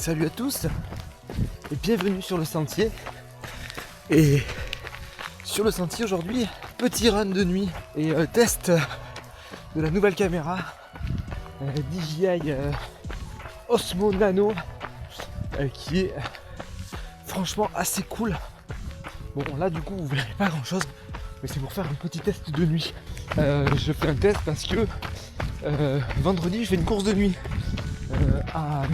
salut à tous et bienvenue sur le sentier. Et sur le sentier aujourd'hui, petit run de nuit et test de la nouvelle caméra DJI Osmo Nano qui est franchement assez cool. Bon là du coup vous verrez pas grand chose, mais c'est pour faire un petit test de nuit. Je fais un test parce que vendredi je fais une course de nuit à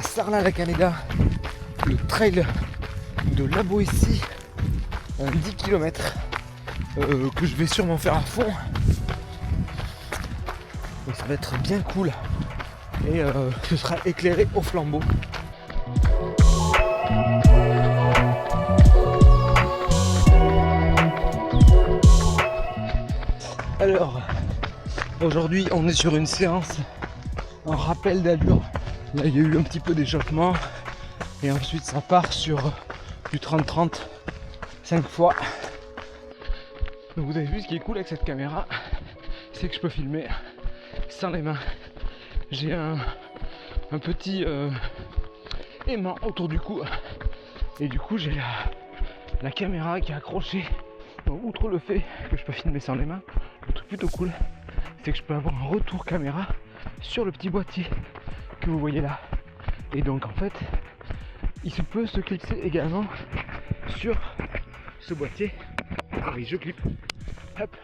Sarlat-la-Canéda, le trail de la Boétie, 10 km que je vais sûrement faire à fond. Donc ça va être bien cool et ce sera éclairé au flambeau. Alors aujourd'hui on est sur une séance en rappel d'allure. Là il y a eu un petit peu d'échauffement et ensuite ça part sur du 30-30 5 fois. Donc vous avez vu, ce qui est cool avec cette caméra, c'est que je peux filmer sans les mains. J'ai un petit aimant autour du cou et du coup j'ai la caméra qui est accrochée. Donc outre le fait que je peux filmer sans les mains, le truc plutôt cool c'est que je peux avoir un retour caméra sur le petit boîtier que vous voyez là. Et donc en fait il se peut se clipser également sur ce boîtier. Oui, je clip, hop,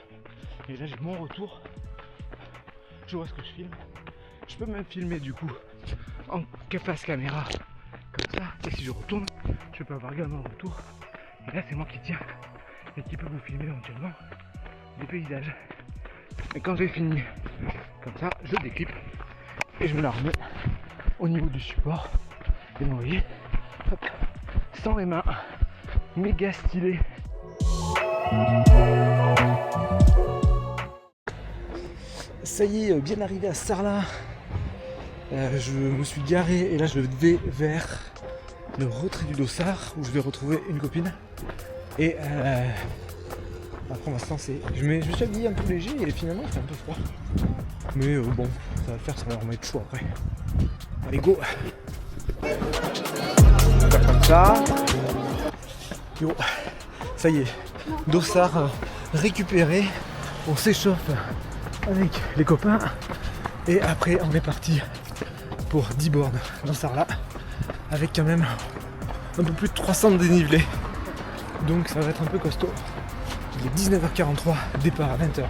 et là j'ai mon retour, je vois ce que je filme. Je peux même filmer du coup en face caméra comme ça, et si je retourne je peux avoir également un retour, et là c'est moi qui tiens et qui peut vous filmer éventuellement des paysages. Et quand j'ai fini comme ça, je déclipe et je me la remets au niveau du support. Et vous voyez, hop, sans les mains, méga stylé. Ça y est, bien arrivé à Sarlat. Je me suis garé et là je vais vers le retrait du Dossard où je vais retrouver une copine. Et après on va se lancer. Je me suis habillé un peu léger et finalement il fait un peu froid. Mais bon, ça va le faire, ça va remettre chaud après. Allez go. On va faire comme ça. Yo, ça y est, Dossard récupéré. On s'échauffe avec les copains. Et après on est parti pour 10 bornes dans Sarlat. Avec quand même un peu plus de 300 de dénivelé. Donc ça va être un peu costaud. Il est 19h43, départ à 20h.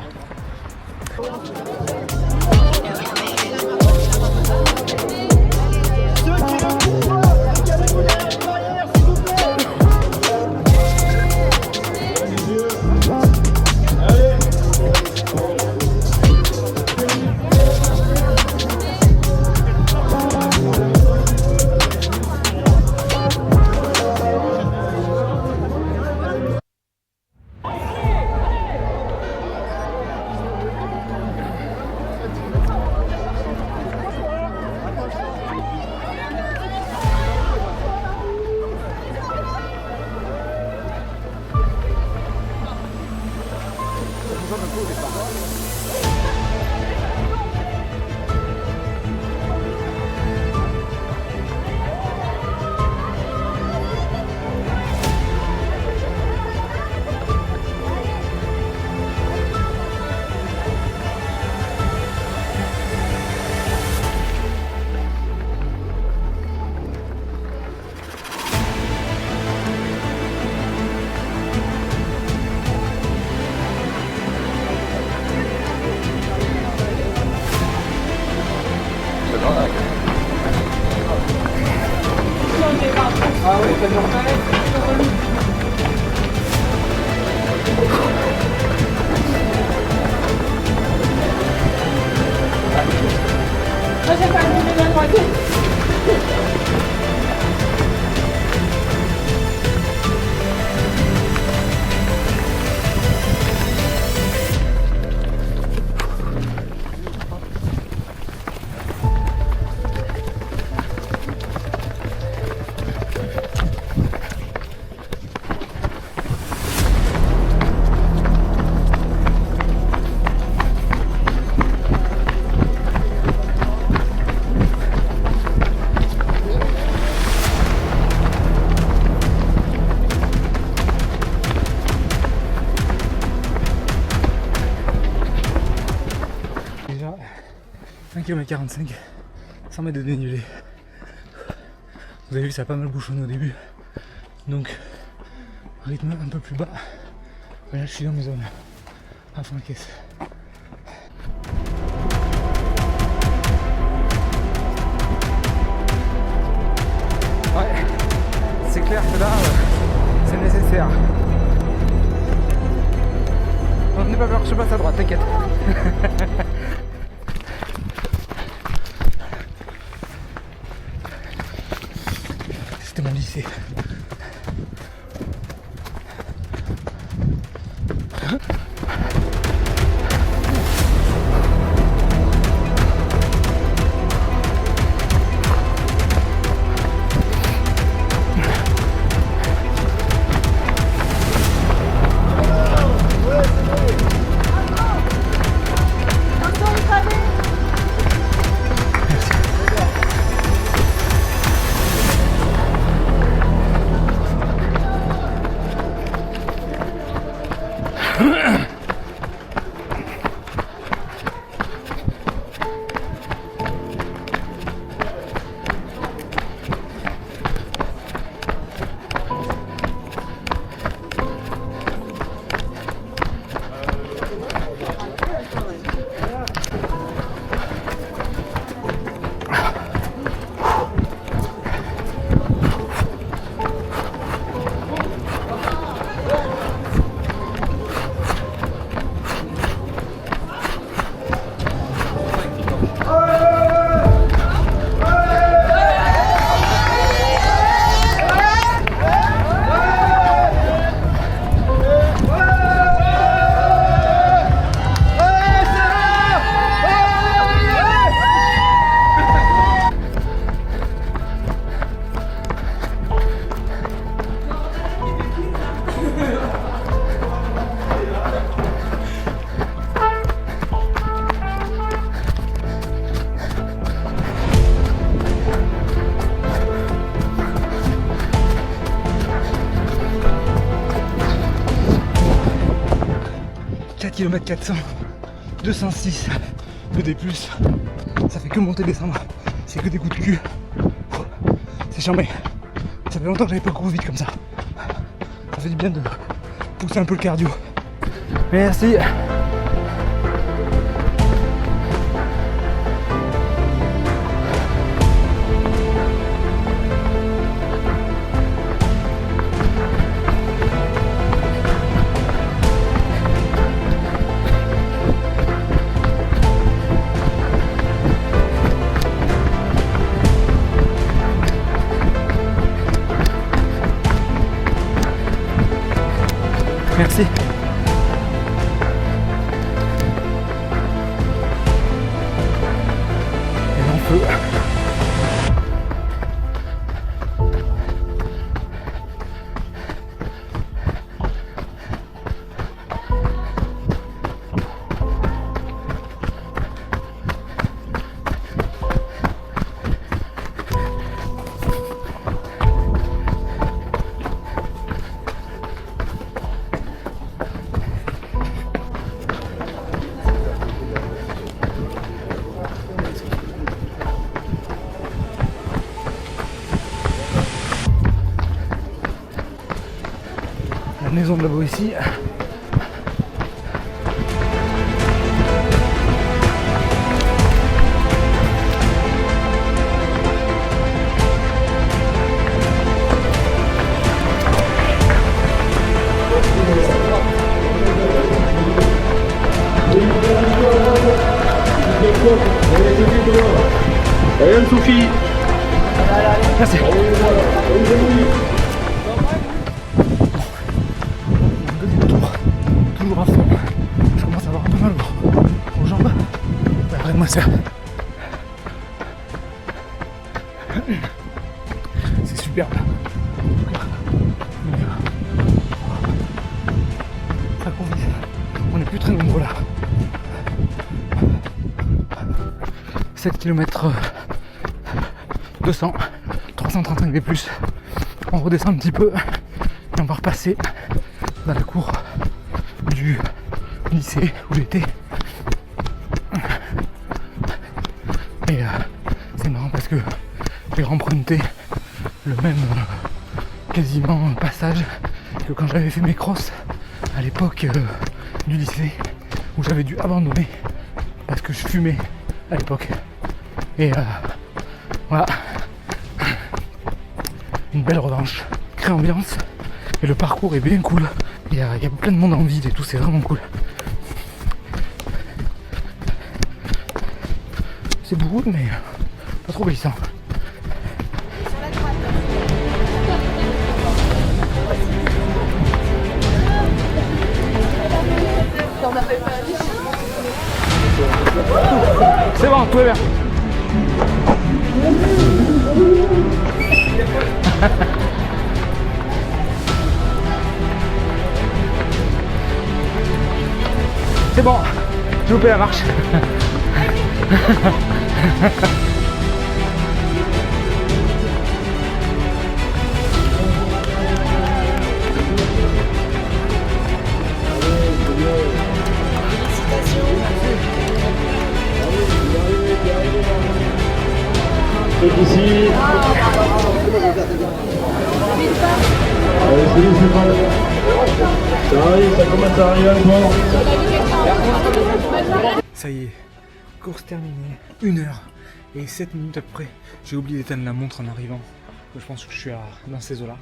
Ah oui, c'est bon. J'ai pas le de la moitié. km 45, 100 mètres de dénivelé. Vous avez vu, ça a pas mal bouchonné au début. Donc, rythme un peu plus bas. Mais là, je suis dans mes zones. À fond la caisse. Ouais, c'est clair que là, c'est nécessaire. On n'est pas peur, je passe à droite, t'inquiète. C'était mon lycée. Km 400, 206, que des plus, ça fait que monter descendre, c'est que des coups de cul, c'est charmé, ça fait longtemps que j'avais pas couru vite comme ça, ça fait du bien de pousser un peu le cardio. Merci. Merci. Et en feu. La maison de la Boétie. Sophie. Merci. Deuxième tour, toujours à fond. Je commence à avoir pas mal aux jambes. Regardez-moi ça. C'est superbe. Ça convient. On n'est plus très nombreux là. 7 km 200, 335 des plus. On redescend un petit peu et on va repasser dans la cour du lycée où j'étais. que j'ai remprunté le même quasiment passage que quand j'avais fait mes crosses à l'époque du lycée, où j'avais dû abandonner parce que je fumais à l'époque. Et voilà, une belle revanche, crée ambiance et le parcours est bien cool. Il y a plein de monde en vide et tout, c'est vraiment cool. C'est beaucoup mais pas trop glissant. C'est bon, tout est bien. C'est bon, j'ai loupé la marche. Ici. Allez, c'est pas. Ça arrive, ça commence à arriver à le bord. Ça y est, course terminée, 1 heure et 7 minutes à peu près. J'ai oublié d'éteindre la montre en arrivant. Je pense que je suis dans ces eaux-là.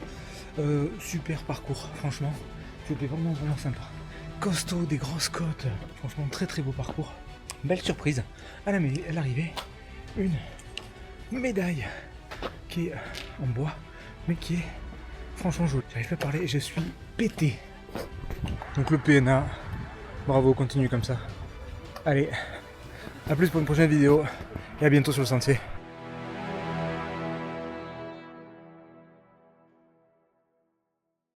Super parcours, franchement. C'était vraiment sympa. Costaud, des grosses côtes. Franchement, très très beau parcours. Belle surprise. À l'arrivée, une médaille qui est en bois, mais qui est franchement jolie. J'arrive pas à parler, je suis pété. Donc le PNA, bravo, continue comme ça. Allez, à plus pour une prochaine vidéo et à bientôt sur le sentier.